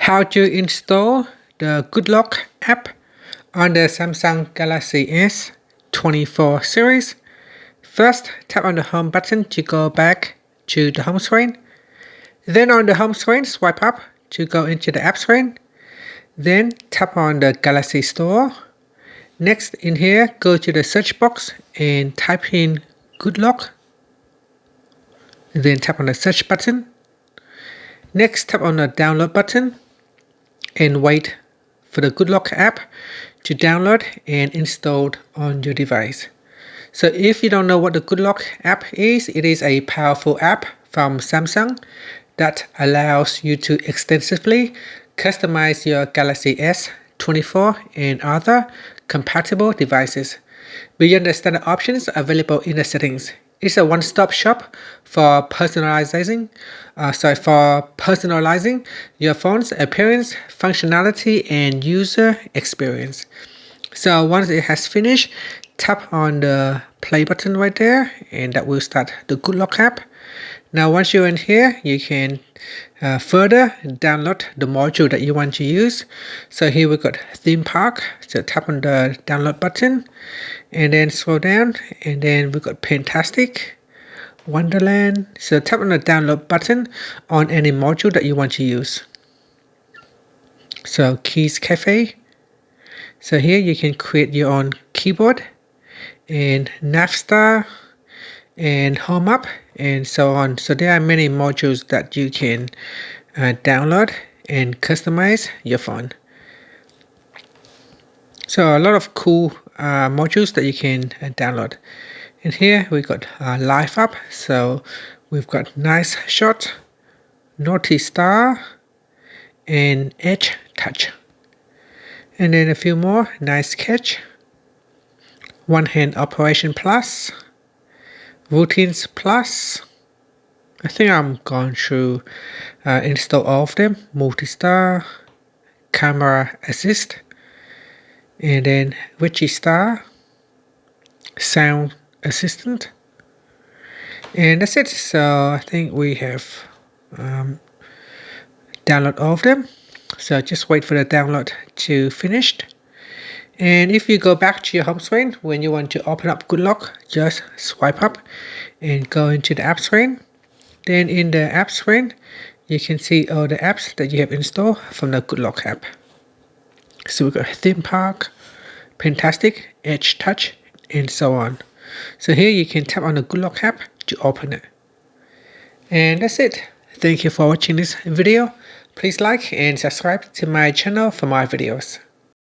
How to install the Good Lock app on the Samsung Galaxy S24 series. First, tap on the home button to go back to the home screen. Then on the home screen, swipe up to go into the app screen. Then tap on the Galaxy Store. Next, in here, go to the search box and type in Good Lock. Then tap on the search button. Next, tap on the download button and wait for the Good Lock app to download and install on your device. So if you don't know what the Good Lock app is, it is a powerful app from Samsung that allows you to extensively customize your Galaxy S24 and other compatible devices beyond the standard options available in the settings. It's a one-stop shop for personalizing your phone's appearance, functionality, and user experience. So once it has finished, tap on the play button right there, and that will start the Good Lock app. Now once you're in here, you can further download the module that you want to use. So here we've got theme park, so tap on the download button and then scroll down, and then we've got fantastic, Wonderland. So tap on the download button on any module that you want to use. So Keys Cafe, so here you can create your own keyboard and Navstar and Home Up and so on. So there are many modules that you can download and customize your phone. So a lot of cool modules that you can download. And here we got Live Up. So we've got Nice Shot, Naughty Star, and Edge Touch. And then a few more, Nice Catch, One Hand Operation Plus, Routines Plus. I think I'm going through install all of them. Multi-Star, Camera Assist, and then Registar, Sound Assistant, and that's it. So I think we have download all of them. So just wait for the download to finish. And if you go back to your home screen, when you want to open up Good Lock, just swipe up and go into the app screen. Then in the app screen, you can see all the apps that you have installed from the Good Lock app. So we've got Theme Park, Fantastic, Edge Touch, and so on. So here you can tap on the Good Lock app to open it. And that's it. Thank you for watching this video. Please like and subscribe to my channel for more videos.